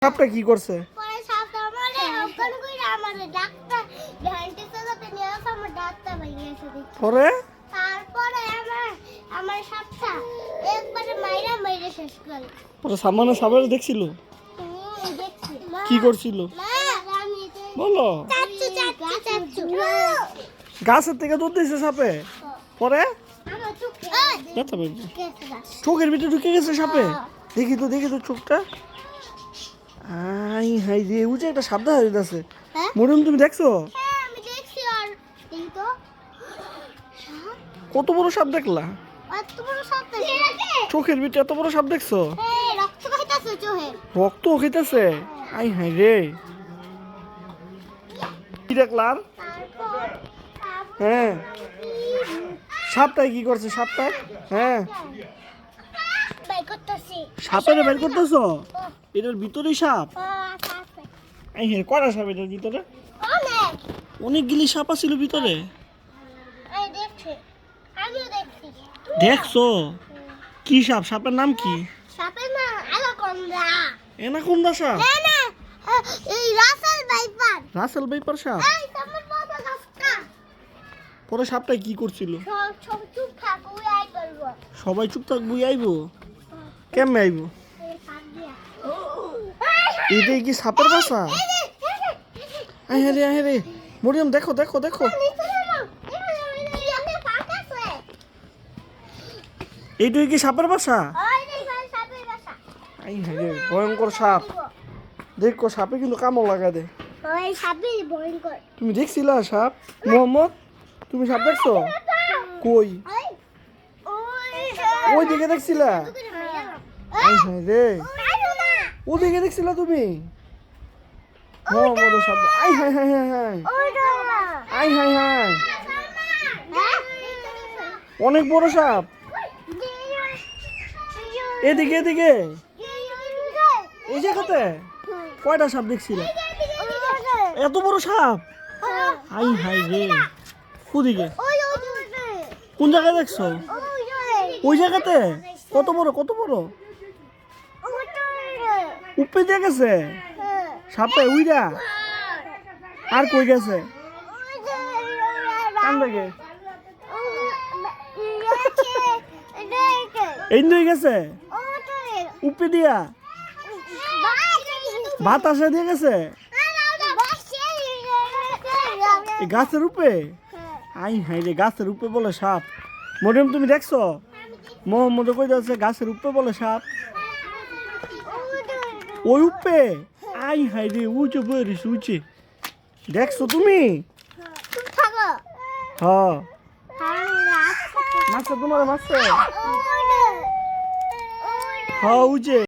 সাপটা কি করছে? পরে সাপটা আমারে অজ্ঞান কইরা আমারে ডাক্তার ভ্যান্টিসে যাতে নিয়ে আসে আমার ডাক্তার ভাইয়া এসে দেখি। পরে তারপরে আমার সাপটা একবারে মাইরা শেষ করে। পরে সামনে সাপের দেখছিল দেখছি কি করছিল বলো? চাচ্ছু গাছের থেকে দুধ দিয়েছে সাপে, পরে আমার চোখে ব্যথা পেয়েছে। গেছে গা। চোখের ভিতরে ঢুকে গেছে সাপে। দেখি তো চোখটা। আই হাই রে, ওই যে একটা সাপ দেখা যাচ্ছে। হ্যাঁ? মরিয়ম তুমি দেখছো? হ্যাঁ আমি দেখছি। আর এই তো কত বড় সাপ দেখলা? এত বড় সাপ দেখছি। চোখের ভিতরে এত বড় সাপ দেখছো? হ্যাঁ রক্ত খাইতাছে চোখে। রক্ত খেতেছে। আই হাই রে, কি দেখলাম? তারপর হ্যাঁ, সাপটাই কি করছে? সাপটা হ্যাঁ, বাই করতেছি। সাপের বের করতেছো? এটার ভিতরেই সাপ? আছে এই হ্যাঁ, কয়টা সাপ এটার ভিতরে? অনেক। অনেকগুলি সাপ আছিল ভিতরে। এই দেখছি, আমিও দেখছি। দেখছো কি সাপ? সাপের নাম কি? সাপের না অ্যানাকোন্ডা। এনাকোন্ডা সাপ? না না, এই রাসেল ভাইপার। রাসেল ভাইপার সাপ? এই তোমার বাবা গাছটা। পরে সাপটা কি করছিল? সব চুপ থাক, ওই আই করবো। সবাই চুপ থাক, বুই আইবো? কেমনে আইবো? এই সাপ দিয়া। এটাই কি সাপের বাসা? আয় হ্যাঁ রে, মরিয়ম দেখো। এইটাই কি সাপের বাসা? আই হ্যাঁ রে, ভয়ঙ্কর সাপ। দেখো সাপে কিন্তু কামড় লাগা দে। ওই সাপই ভয়ঙ্কর। তুমি দেখছিলা সাপ? মোহাম্মদ, তুমি সাপ দেখছো? কই? ওই দিকে দেখছিলা? আই হ্যাঁ রে, ওদিকে দেখছিলা তুমি? মোহাম্মদ সাপ। আই হ্যাঁ আই হ্যাঁ, অনেক বড় সাপ। এদিকে এই জায়গাতে কয়টা সাপ দেখছিল? এত বড় সাপ? আই হাই রে, ওদিকে কোন জায়গায় দেখছো? ওই জায়গাতে? কত বড়? উপরে দিয়ে গেছে সাপটা উইরা? আর কই গেছে? কান থেকে এই নই গেছে উপরে দিয়া? বাতাসে দিয়ে গেছে এই গাছের উপরে? আই হাই রে, গাছের উপরে বলে সাপ? মরিয়ম তুমি দেখছো? মোহাম্মদ কই যাচ্ছে গাছের উপরে বলে সাপ? ওই উপরে? আই হাই রে, উঁচে বইরিস উঁচে। দেখছো তুমি? হ্যাঁ, মারছে তোমার, মারছে। হ্যাঁ উঁচে।